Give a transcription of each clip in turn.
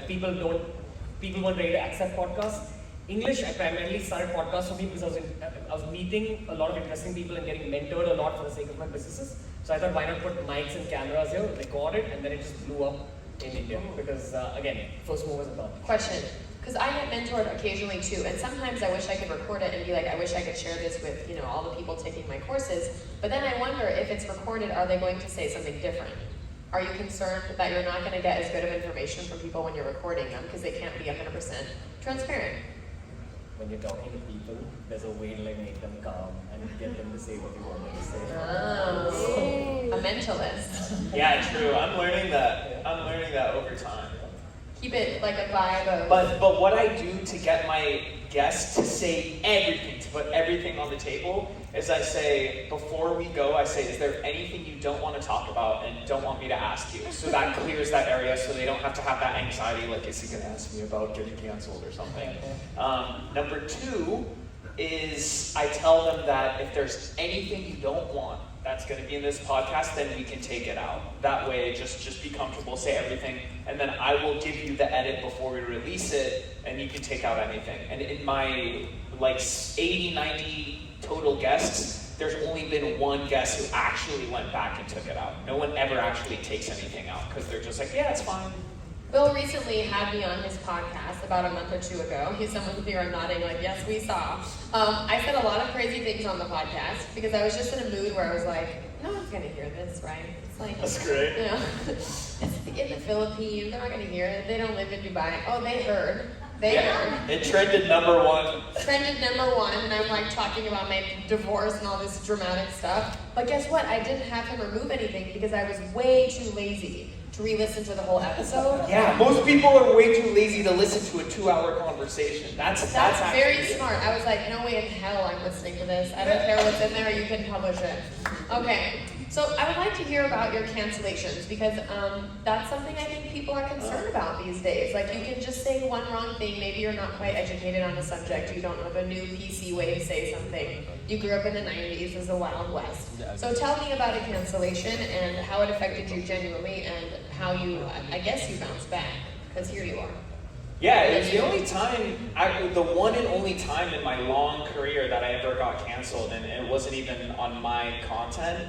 people weren't ready to accept podcasts. English, I primarily started podcasts for me because I was meeting a lot of interesting people and getting mentored a lot for the sake of my businesses. So I thought, why not put mics and cameras here, record it, and then it just blew up in India. Because again, first movers advantage. Question. Because I get mentored occasionally too, and sometimes I wish I could record it and be like, I wish I could share this with, you know, all the people taking my courses. But then I wonder, if it's recorded, are they going to say something different? Are you concerned that you're not going to get as good of information from people when you're recording them because they can't be 100% transparent? When you're talking to people, there's a way to like make them calm and get them to say what you want them to say. Oh, a mentalist. Yeah, true. I'm learning that. I'm learning that over time. Keep it like a vibe of... But what I do to get my guests to say everything, to put everything on the table, is I say, before we go, I say, is there anything you don't want to talk about and don't want me to ask you? So that clears that area so they don't have to have that anxiety, like, is he going to ask me about getting canceled or something? Number two is I tell them that if there's anything you don't want that's going to be in this podcast, then we can take it out. That way, just be comfortable, say everything, and then I will give you the edit before we release it, and you can take out anything. And in my, like, 80, 90 total guests, there's only been one guest who actually went back and took it out. No one ever actually takes anything out, because they're just like, yeah, it's fine. Bill recently had me on his podcast about a month or two ago. He's someone who are nodding like, yes, we saw. I said a lot of crazy things on the podcast because I was just in a mood where I was like, no one's going to hear this, right? It's like, that's great. You know, it's in the Philippines. They're not going to hear it. They don't live in Dubai. Oh, they heard. They heard. It trended number one. Trended number one, and I'm like talking about my divorce and all this dramatic stuff. But guess what? I didn't have him remove anything because I was way too lazy to re-listen to the whole episode. Yeah, most people are way too lazy to listen to a 2-hour conversation. That's very smart. I was like, no way in hell I'm listening to this. I don't care what's in there, you can publish it. Okay, so I would like to hear about your cancellations because that's something I think people are concerned about these days. Like, you can just say one wrong thing, maybe you're not quite educated on the subject, you don't know the new PC way to say something. You grew up in the 90s as a Wild West. So tell me about a cancellation and how it affected you genuinely and how you, I guess you bounced back, because here you are. Yeah, it was the only time, the one and only time in my long career that I ever got canceled, and it wasn't even on my content.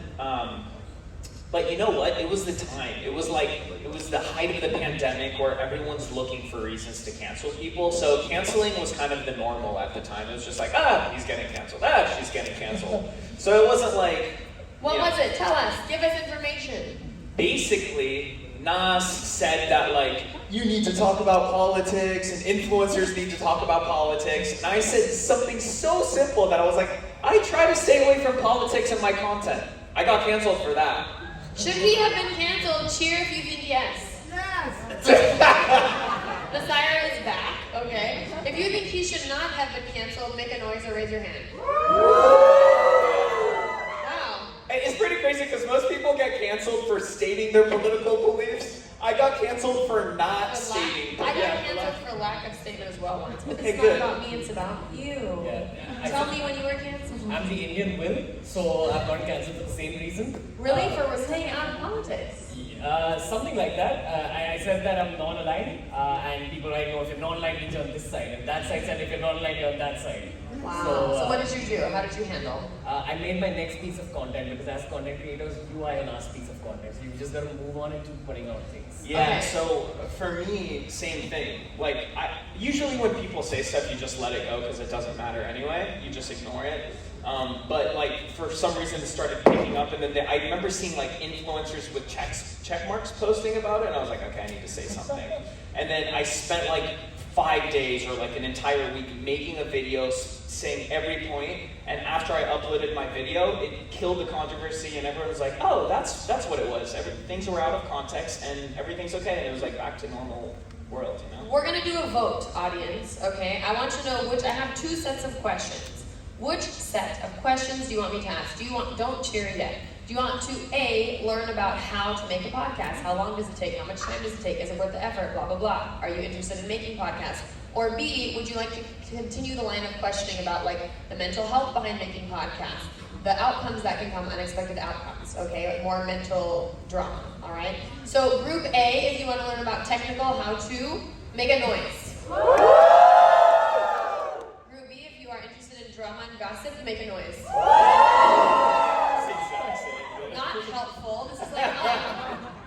But you know what? It was the time. It was the height of the pandemic where everyone's looking for reasons to cancel people. So canceling was kind of the normal at the time. It was just like, he's getting canceled. She's getting canceled. So it wasn't like... What was it? Tell us. Give us information. Basically, Nas said that, like, you need to talk about politics and influencers need to talk about politics. And I said something so simple that I was like, I try to stay away from politics in my content. I got canceled for that. Should he have been canceled? Cheer if you think yes. Yes! The siren is back, okay? If you think he should not have been canceled, make a noise or raise your hand. Wow. It's pretty crazy because most people get canceled for stating their political beliefs. I got canceled for not stating. I got canceled for lack of statement as well once, but it's good. not about me, it's about you. Yeah. Tell me when you were canceled. I'm the Indian Wil, so I've gotten cancelled for the same reason. Really? For staying out of politics? Something like that. I said that I'm non-aligned, and people are like, no, if you're non-aligned, means you're on this side. And that side said, if you're non-aligned, you're on that side. Wow. So what did you do? How did you handle? I made my next piece of content because as content creators, you are your last piece of content. So you just got to move on into putting out things. Yeah, okay. So for me, same thing. Like, usually when people say stuff, you just let it go because it doesn't matter anyway. You just ignore it. But like, for some reason it started picking up, and then I remember seeing like influencers with check marks posting about it, and I was like, okay, I need to say something. And then I spent like 5 days or like an entire week making a video saying every point, and after I uploaded my video, it killed the controversy, and everyone was like, oh, that's what it was. Things were out of context, and everything's okay, and it was like back to normal world, you know? We're gonna do a vote, audience, okay? I want you to know I have 2 sets of questions. Which set of questions do you want me to ask? Don't cheer yet. Do you want to A, learn about how to make a podcast? How long does it take? How much time does it take? Is it worth the effort? Blah, blah, blah. Are you interested in making podcasts? Or B, would you like to continue the line of questioning about like the mental health behind making podcasts? The outcomes that can come, unexpected outcomes, okay? Like more mental drama, all right? So group A, if you want to learn about technical how to, Make a noise. Ruby, if you are interested in drama and gossip, make a noise. Not helpful. This is like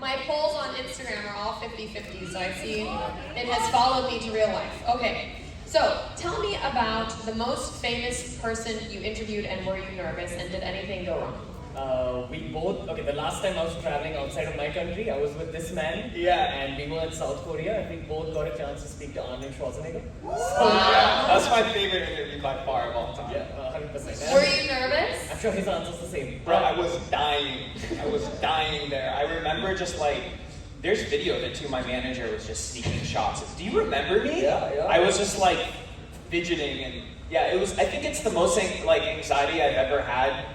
my polls on Instagram are all 50-50, so I see it has followed me to real life. Okay, so tell me about the most famous person you interviewed, and were you nervous, and did anything go wrong? The last time I was traveling outside of my country, I was with this man. Yeah. And we were in South Korea, and we both got a chance to speak to Arnold Schwarzenegger. Yeah, that's my favorite interview by far of all time. Yeah, 100%. Were you nervous? I'm sure his answer's the same. Bro, I was dying. I was dying there. I remember just like, there's video of it too. My manager was just sneaking shots. Do you remember me? Yeah. I was just like fidgeting, and yeah, it was. I think it's the most like anxiety I've ever had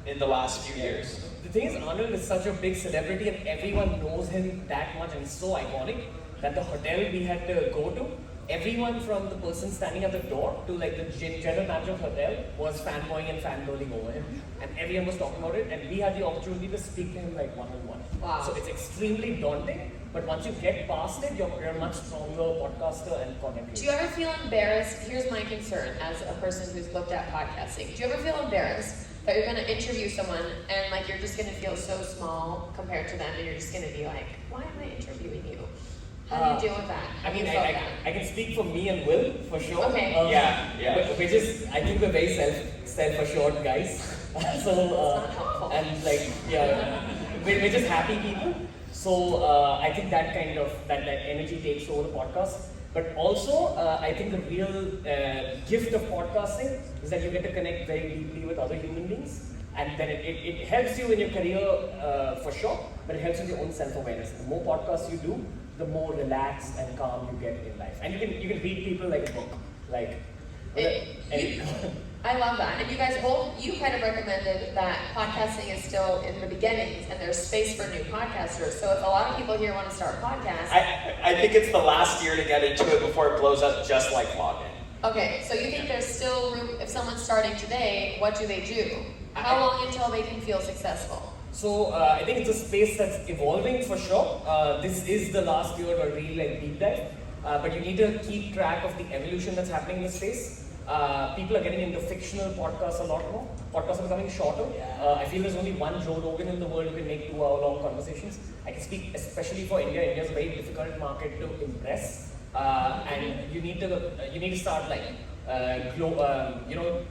in the last few years. The thing is, Arnold is such a big celebrity, and everyone knows him that much, and he's so iconic that the hotel we had to go to, everyone from the person standing at the door to like the general manager of the hotel was fanboying and fangirling over him, and everyone was talking about it, and we had the opportunity to speak to him like one-on-one. Wow. So it's extremely daunting, but once you get past it, you're a much stronger podcaster and content creator. Do you ever feel embarrassed? Here's my concern as a person who's looked at podcasting. Do you ever feel embarrassed that you're going to interview someone and like you're just going to feel so small compared to them, and you're just going to be like, why am I interviewing you? How do you deal with that? I mean, I can speak for me and Will, for sure. Okay. Yeah. But we're just, I think we're very self-assured guys. So, not helpful. and like, yeah, we're just happy people. So, I think that kind of, that energy takes over the podcast. But also, I think the real gift of podcasting is that you get to connect very deeply with other human beings. And then it helps you in your career for sure, but it helps with your own self-awareness. The more podcasts you do, the more relaxed and calm you get in life. And you can read people like a book. Like, I love that. And you guys you kind of recommended that podcasting is still in the beginnings and there's space for new podcasters. So if a lot of people here want to start podcasts. I think it's the last year to get into it before it blows up, just like vlogging. Okay, so you think there's still room, if someone's starting today, what do they do? How long until they can feel successful? So I think it's a space that's evolving for sure. This is the last year to really like deep dive, but you need to keep track of the evolution that's happening in the space. People are getting into fictional podcasts a lot more. Podcasts are becoming shorter. I feel there's only one Joe Rogan in the world who can make 2-hour-long conversations. I can speak especially for India. India's a very difficult market to impress, and you need to start like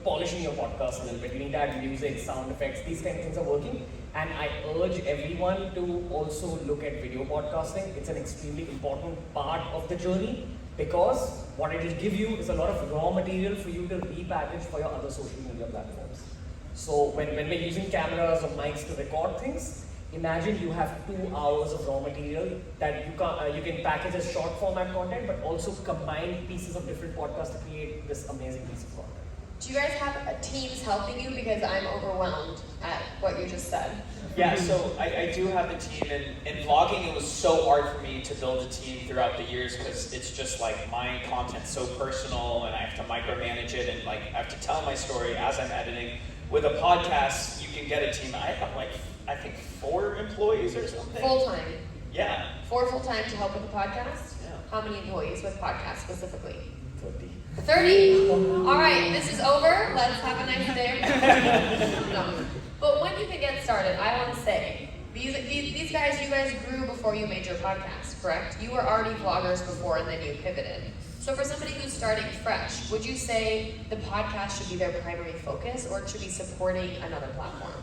polishing your podcast a little bit. You need to add music, sound effects. These kind of things are working. And I urge everyone to also look at video podcasting. It's an extremely important part of the journey, because what it will give you is a lot of raw material for you to repackage for your other social media platforms. So when we're using cameras or mics to record things, imagine you have 2 hours of raw material that you can package as short format content, but also combine pieces of different podcasts to create this amazing piece of content. Do you guys have teams helping you? Because I'm overwhelmed at what you just said. Yeah, so I do have a team, and in vlogging it was so hard for me to build a team throughout the years, because it's just like my content's so personal and I have to micromanage it, and like I have to tell my story as I'm editing. With a podcast, you can get a team. I have like, I think 4 employees or something. Full-time. Yeah. 4 full-time to help with the podcast? Yeah. How many employees with podcasts specifically? 30. 30. All right, this is over. Let's have a nice day. No. But when you can get started, I want to say, these guys, you guys grew before you made your podcast, correct? You were already vloggers before and then you pivoted. So for somebody who's starting fresh, would you say the podcast should be their primary focus, or it should be supporting another platform?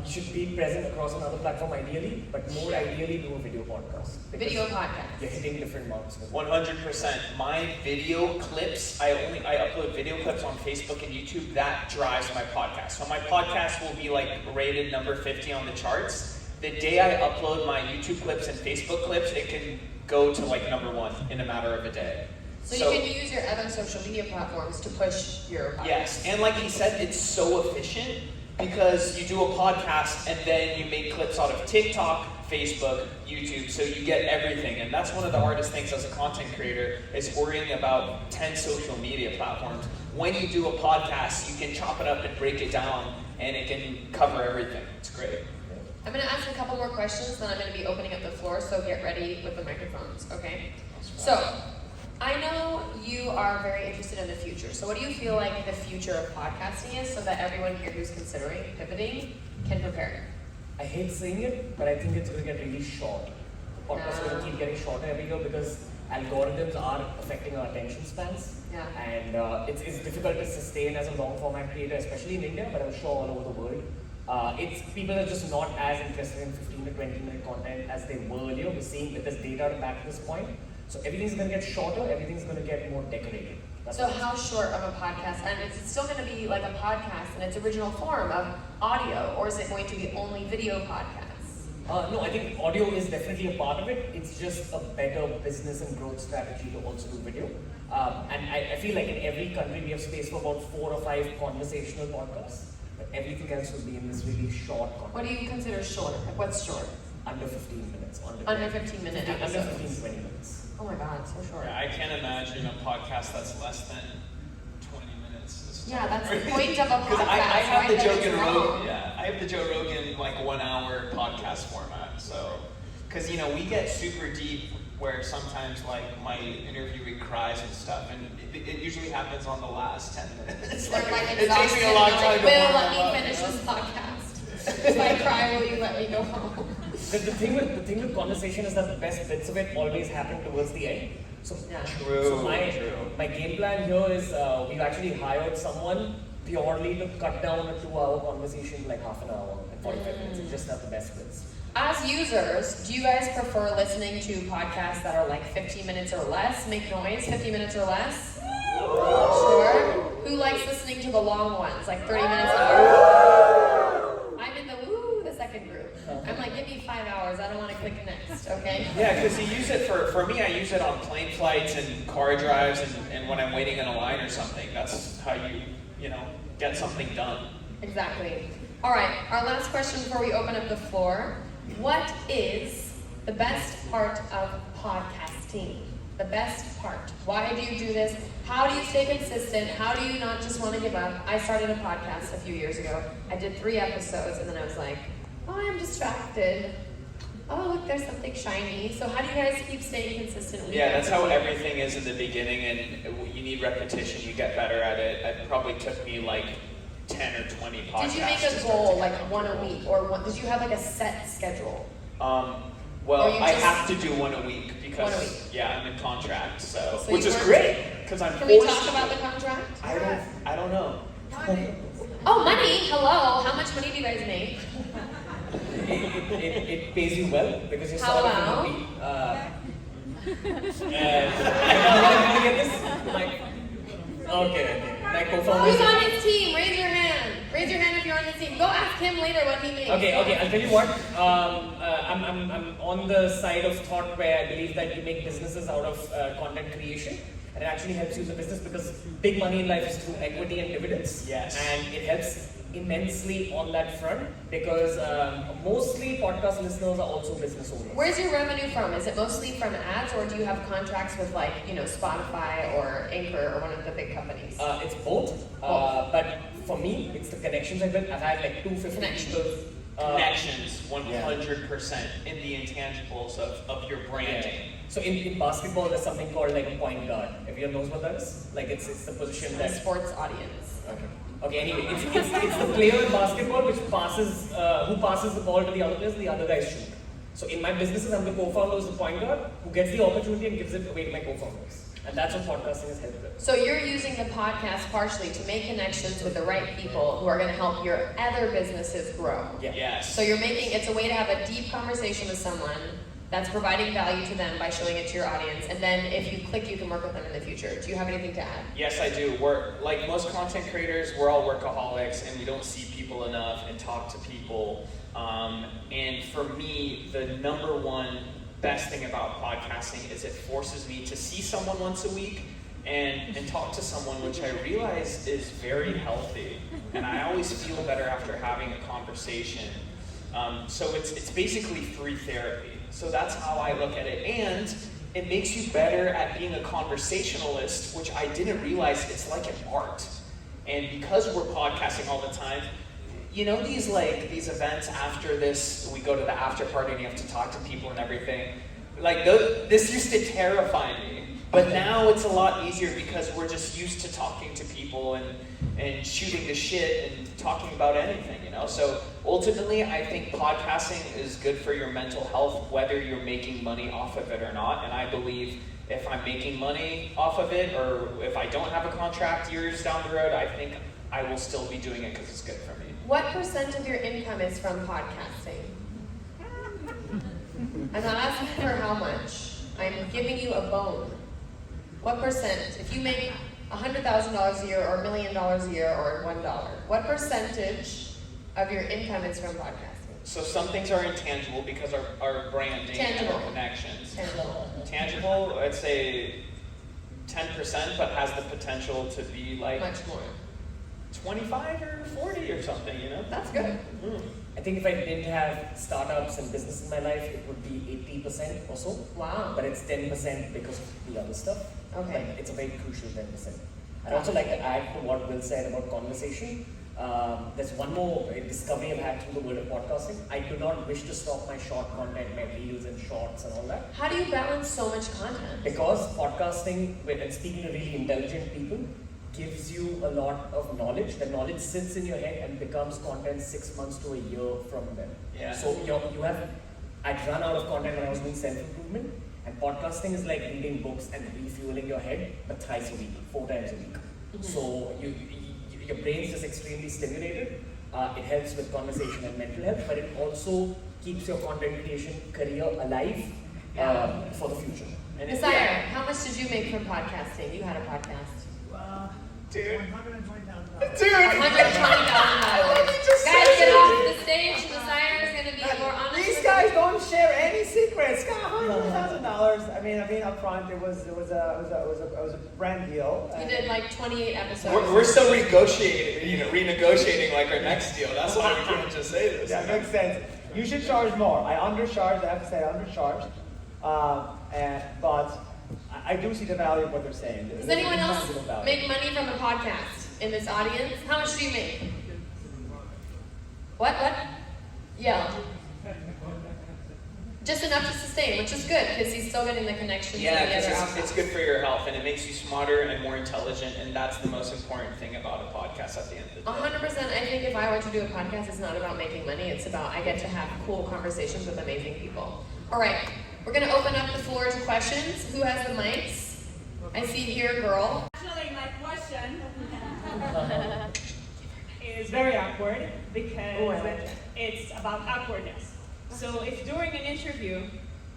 Should be present across another platform ideally, but more ideally do a video podcast. Video podcast. You're hitting different marks. 100%. My video clips, I upload video clips on Facebook and YouTube. That drives my podcast. So my podcast will be like rated number 50 on the charts. The day I upload my YouTube clips and Facebook clips, it can go to like number 1 in a matter of a day. So you can use your other social media platforms to push your podcast. Yes, and like he said, it's so efficient, because you do a podcast and then you make clips out of TikTok, Facebook, YouTube, so you get everything. And that's one of the hardest things as a content creator, is worrying about 10 social media platforms. When you do a podcast, you can chop it up and break it down, and it can cover everything. It's great. I'm going to ask a couple more questions, then I'm going to be opening up the floor, so get ready with the microphones, okay? So, I know you are very interested in the future. So what do you feel like the future of podcasting is so that everyone here who's considering pivoting can prepare? I hate saying it, but I think it's going to get really short. Podcasts are going to keep getting shorter every year because algorithms are affecting our attention spans. Yeah. And it's difficult to sustain as a long format creator, especially in India, but I'm sure all over the world. People are just not as interested in 15 to 20 minute content as they were earlier. We're seeing that there's data to back this point. So everything's going to get shorter, everything's going to get more decorated. So how short of a podcast? And is it still going to be like a podcast in its original form of audio, or is it going to be only video podcasts? No, I think audio is definitely a part of it. It's just a better business and growth strategy to also do video. And I feel like in every country we have space for about 4 or 5 conversational podcasts. But everything else will be in this really short content. What do you consider short? Like what's short? Under 15 minutes. Under 15 minute Under episodes. 15, 20 minutes. Oh my god, so short. Yeah, I can't imagine a podcast that's less than 20 minutes. Yeah, that's the point of a podcast. Because I have right? the Joe That Rogan, I have the Joe Rogan like 1 hour podcast format. So, because we get super deep where sometimes like my interviewee cries and stuff, and it usually happens on the last 10 minutes. They're like it takes me a long time to Will, warm let up. me finish this podcast. If I cry, will you let me go home? The thing with conversation is that the best bits of it always happen towards the end. So, Yeah. so my game plan here is we've actually hired someone purely to cut down a 2-hour conversation to like half an hour and 45 minutes. It's just have the best bits. As users, do you guys prefer listening to podcasts that are like 15 minutes or less? Make noise, 50 minutes or less? Sure. Who likes listening to the long ones, like 30 minutes or I'm in the second group. I'm like, give me 5 hours, I don't want to click next, okay? Yeah, because you use it for me, I use it on plane flights and car drives and when I'm waiting in a line or something. That's how you get something done. Exactly. All right, our last question before we open up the floor. What is the best part of podcasting? The best part. Why do you do this? How do you stay consistent? How do you not just want to give up? I started a podcast a few years ago. I did 3 episodes and then I was like, oh, I'm distracted. Oh, look, there's something shiny. So how do you guys keep staying consistent? Yeah, that's how everything is in the beginning, and you need repetition, you get better at it. It probably took me like 10 or 20 podcasts. Did you make to a start goal, to like get one a comfortable. week? Or did you have like a set schedule? Well, Or you I just- have to do one a week because, 1 a week. yeah, I'm in contract, so So which you is work- great, because I'm Can we forced talk to about do the it. contract? I don't know. Oh, money! Hello! How much money do you guys make? It pays you well because you're How sort of well? in the I'm gonna get this. Okay. My co-founder. Who's on his team? Raise your hand. Raise your hand if you're on his team. Go ask him later what he makes. Okay. I'll tell you what. I'm on the side of thought where I believe that you make businesses out of content creation, and it actually helps you in the business because big money in life is through equity and dividends. Yes. And it helps immensely on that front because mostly podcast listeners are also business owners. Where's your revenue from? Is it mostly from ads, or do you have contracts with like, Spotify or Anchor or one of the big companies? It's both, but for me, it's the connections I built. I've had like 250 Connections. people. Connections, 100% in the intangibles of your branding. So in basketball, there's something called like a point guard. Everyone knows what that is? Like it's the position The that. sports audience. Okay. Anyway, it's the player in basketball which passes, who passes the ball to the other players, the other guys shoot. So in my businesses, I'm the co-founder who's the point guard who gets the opportunity and gives it away to my co-founders. And that's what podcasting has helped with. So you're using the podcast partially to make connections with the right people who are going to help your other businesses grow. Yeah. Yes. So it's a way to have a deep conversation with someone that's providing value to them by showing it to your audience. And then if you click, you can work with them in the future. Do you have anything to add? Yes, I do. We're like most content creators, we're all workaholics and we don't see people enough and talk to people. And for me, the number one best thing about podcasting is it forces me to see someone once a week and talk to someone, which I realize is very healthy. And I always feel better after having a conversation. So it's basically free therapy. So that's how I look at it. And it makes you better at being a conversationalist, which I didn't realize it's like an art. And because we're podcasting all the time, you know these events after this, we go to the after party and you have to talk to people and everything. Like this used to terrify me, but now it's a lot easier because we're just used to talking to people and shooting the shit and talking about anything, you know? So ultimately, I think podcasting is good for your mental health, whether you're making money off of it or not. And I believe if I'm making money off of it, or if I don't have a contract years down the road, I think I will still be doing it because it's good for me. What % of your income is from podcasting? I'm not asking for how much. I'm giving you a bone. What %? If you make $100,000 a year or $1 million a year or $1, what percentage of your income is from podcasting? So some things are intangible because our branding and our connections. Tangible, I'd say 10%, but has the potential to be like much more. 25 or 40 or something, you know? That's good. I think if I didn't have startups and business in my life, it would be 80% or so. Wow. But it's 10% because of the other stuff. Okay. But it's a very crucial 10%. I'd also like to add to what Will said about conversation. There's one more discovery I've had through the world of podcasting. I do not wish to stop my short content, my reels and shorts and all that. How do you balance so much content? Because podcasting, and speaking to really intelligent people, gives you a lot of knowledge. The knowledge sits in your head and becomes content 6 months to a year from then. Yeah. So I'd run out of content when I was doing self-improvement, and podcasting is like reading books and refueling your head, but thrice a week, 4 times a week. So your brain's just extremely stimulated. It helps with conversation and mental health, but it also keeps your content creation career alive for the future. And Desire, how much did you make from podcasting? You had a podcast. Dude. $120,000. Dude! Guys, get off the stage. Desire is going to be more honest. These guys don't share any secrets. $100,000. I mean, up front, it was a brand deal. We did like 28 episodes. We're still renegotiating like our next deal. That's why we can't just say this. Yeah, makes sense. You should charge more. I undercharged. I have to say, I undercharged. But I do see the value of what they're saying. Does anyone else make money from a podcast in this audience? How much do you make? What? Yeah. Just enough to sustain, which is good because he's still getting the connections. Yeah, because it's good for your health and it makes you smarter and more intelligent, and that's the most important thing about a podcast at the end of the day. 100%. I think if I were to do a podcast, it's not about making money. It's about I get to have cool conversations with amazing people. All right. We're going to open up the floor to questions. Who has the mics? I see here, girl. Actually, my question is very awkward because it's about awkwardness. So if during an interview,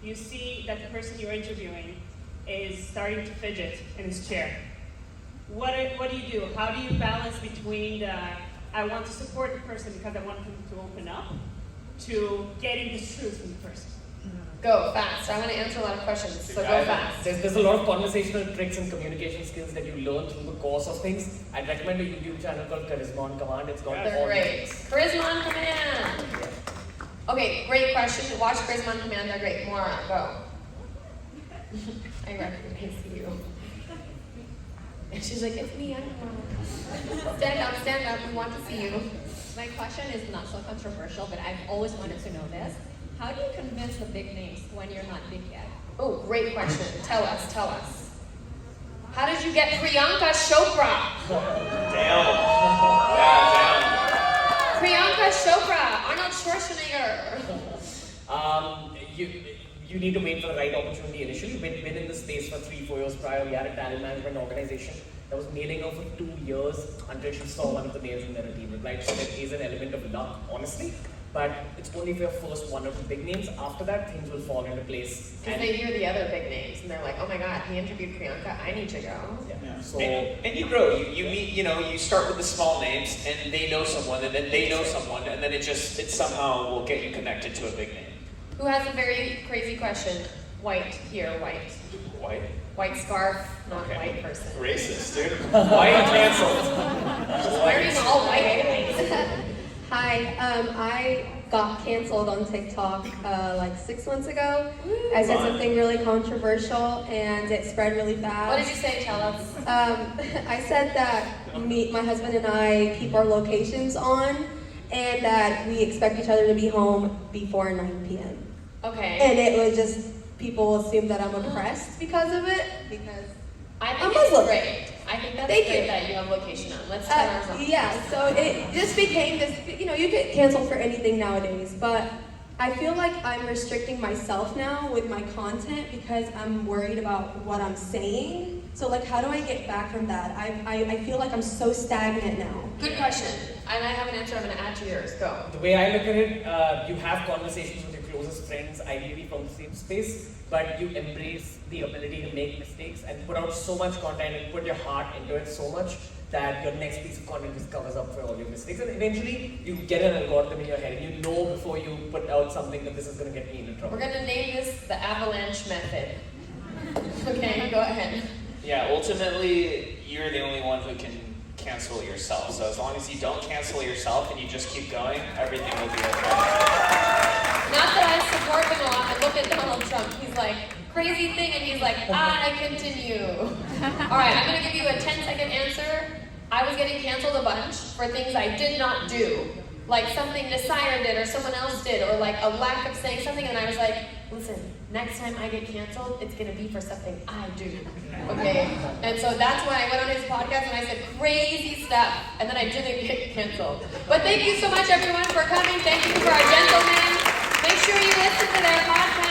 you see that the person you're interviewing is starting to fidget in his chair, what do you do? How do you balance between the, I want to support the person because I want him to open up, to getting the truth from the person? Go fast. I'm going to answer a lot of questions, so go fast. There's a lot of conversational tricks and communication skills that you learn through the course of things. I'd recommend a YouTube channel called Charisma on Command. It's got They're all great. the Charisma on Command. Okay, great question. Watch Charisma on Command. They're great. Mora, go. I recognize you. And she's like, it's me. I don't know. Stand up. We want to see you. My question is not so controversial, but I've always wanted to know this. How do you convince the big names when you're not big yet? Oh, great question. Tell us. How did you get Priyanka Chopra? Damn. Priyanka Chopra, Arnold Schwarzenegger. You need to wait for the right opportunity initially. We've been in the space for 3-4 years prior. We had a talent management organization that was mailing her for 2 years until she saw one of the names in their team. Right? So there is an element of luck, honestly. But it's only for your first 1 or 2 big names. After that, things will fall into place. Because they hear the other big names and they're like, oh my god, he interviewed Priyanka, I need to go. Yeah. So, and you grow. You meet. You start with the small names, and they know someone, and then they know someone, and then it somehow will get you connected to a big name. Who has a very crazy question? White here, white. White. White scarf, not Okay. white person. Racist, dude. White canceled. She's wearing all white anyways. Hi, I got canceled on TikTok like 6 months ago. I said something really controversial and it spread really fast. What did you say? Tell us. I said that my husband and I keep our locations on, and that we expect each other to be home before 9 p.m. Okay. And it was just, people assume that I'm oppressed because of it, because I think I'm it's Muslim. great. I think that's Thank great you. that you have location on. Let's turn ours on. yeah, so it just became this, you get canceled for anything nowadays, but I feel like I'm restricting myself now with my content because I'm worried about what I'm saying. So like, how do I get back from that? I feel like I'm so stagnant now. Good question. And I have an answer I'm going to add to yours. Go. The way I look at it, you have conversations with your closest friends, ideally from the same space, but you embrace the ability to make mistakes and put out so much content and put your heart into it so much that your next piece of content just covers up for all your mistakes. And eventually, you get an algorithm in your head and you know before you put out something that this is going to get me into trouble. We're going to name this the avalanche method. Okay, go ahead. Yeah, ultimately, you're the only one who can cancel yourself. So as long as you don't cancel yourself and you just keep going, everything will be okay. Not that I support him a lot. I look at Donald Trump. He's like, crazy thing, and he's like, I continue. All right, I'm going to give you a 10-second answer. I was getting canceled a bunch for things I did not do. Like something Nasir did or someone else did, or like a lack of saying something, and I was like, listen, next time I get canceled, it's going to be for something I do. Okay? And so that's why I went on his podcast and I said crazy stuff, and then I didn't get canceled. But thank you so much, everyone, for coming. Thank you for our gentlemen. Make sure you listen to their podcast.